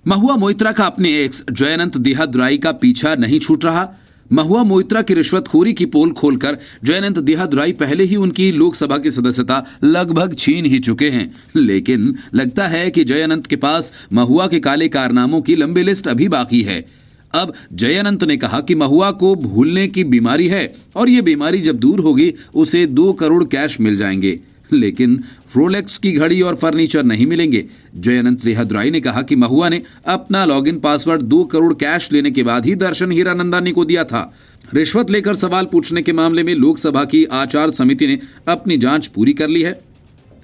महुआ मोइत्रा का अपने एक्स जयअनंत देहादुराई का पीछा नहीं छूट रहा। महुआ मोइत्रा की रिश्वतखोरी की पोल खोलकर जयअनंत देहादुराई पहले ही उनकी लोकसभा की सदस्यता लगभग छीन ही चुके हैं, लेकिन लगता है कि जयअनंत के पास महुआ के काले कारनामों की लंबी लिस्ट अभी बाकी है। अब जयअनंत ने कहा कि महुआ को भूलने की बीमारी है और ये बीमारी जब दूर होगी उसे 2 करोड़ कैश मिल जाएंगे, लेकिन रोलेक्स की घड़ी और फर्नीचर नहीं मिलेंगे। जयअनंत देहादुराई ने कहा कि महुआ ने अपना लॉगिन पासवर्ड 2 करोड़ कैश लेने के बाद ही दर्शन हीरानंदानी को दिया था। रिश्वत लेकर सवाल पूछने के मामले में लोकसभा की आचार समिति ने अपनी जांच पूरी कर ली है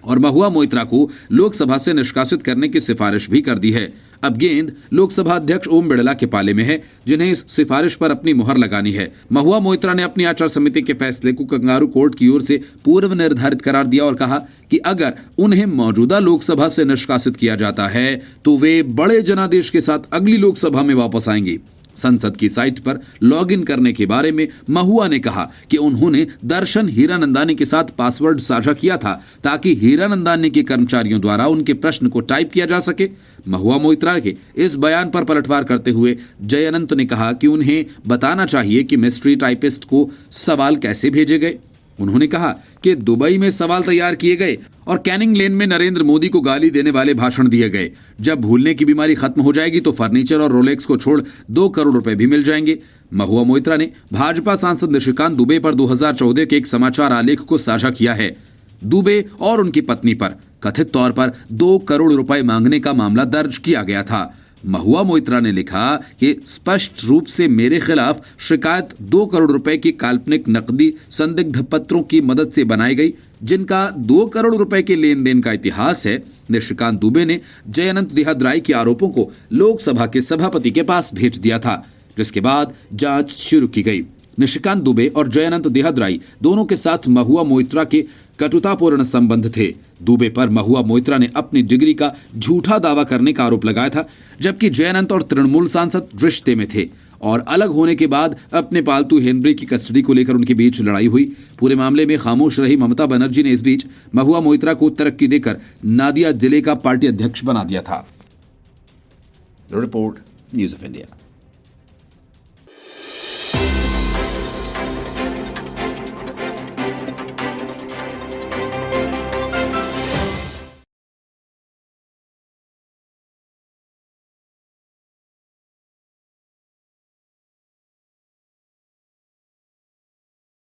और महुआ मोइत्रा को लोकसभा से निष्कासित करने की सिफारिश भी कर दी है। अब गेंद लोकसभा अध्यक्ष ओम बिड़ला के पाले में है, जिन्हें इस सिफारिश पर अपनी मुहर लगानी है। महुआ मोइत्रा ने अपनी आचार समिति के फैसले को कंगारू कोर्ट की ओर से पूर्व निर्धारित करार दिया और कहा कि अगर उन्हें मौजूदा लोकसभा से निष्कासित किया जाता है तो वे बड़े जनादेश के साथ अगली लोकसभा में वापस आएंगी। संसद की साइट पर लॉगिन करने के बारे में महुआ ने कहा कि उन्होंने दर्शन हीरानंदानी के साथ पासवर्ड साझा किया था ताकि हीरानंदानी के कर्मचारियों द्वारा उनके प्रश्न को टाइप किया जा सके। महुआ मोइत्रा के इस बयान पर पलटवार करते हुए जयअनंत ने कहा कि उन्हें बताना चाहिए कि मिस्ट्री टाइपिस्ट को सवाल कैसे भेजे गए। उन्होंने कहा कि दुबई में सवाल तैयार किए गए और कैनिंग लेन में नरेंद्र मोदी को गाली देने वाले भाषण दिए गए। जब भूलने की बीमारी खत्म हो जाएगी तो फर्नीचर और रोलेक्स को छोड़ 2 करोड़ रुपए भी मिल जाएंगे। महुआ मोइत्रा ने भाजपा सांसद निशिकांत दुबे पर 2014 के एक समाचार आलेख को साझा किया है। दुबे और उनकी पत्नी पर कथित तौर पर 2 करोड़ रुपए मांगने का मामला दर्ज किया गया था। महुआ मोइत्रा ने लिखा कि स्पष्ट रूप से मेरे खिलाफ शिकायत 2 करोड़ रुपए की काल्पनिक नकदी संदिग्ध पत्रों की मदद से बनाई गई, जिनका 2 करोड़ रुपए के लेन देन का इतिहास है। निशिकांत दुबे ने जयअनंत देहादुराई के आरोपों को लोकसभा के सभापति के पास भेज दिया था, जिसके बाद जांच शुरू की गई। निशिकांत दुबे और जयअनंत देहादुराई दोनों के साथ महुआ मोइत्रा के कटुतापूर्ण संबंध थे। दुबे पर महुआ मोइत्रा ने अपनी डिग्री का झूठा दावा करने का आरोप लगाया था, जबकि जयअनंत और तृणमूल सांसद रिश्ते में थे और अलग होने के बाद अपने पालतू हेनरी की कस्टडी को लेकर उनके बीच लड़ाई हुई। पूरे मामले में खामोश रही ममता बनर्जी ने इस बीच महुआ मोइत्रा को तरक्की देकर नादिया जिले का पार्टी अध्यक्ष बना दिया था। Report news of India.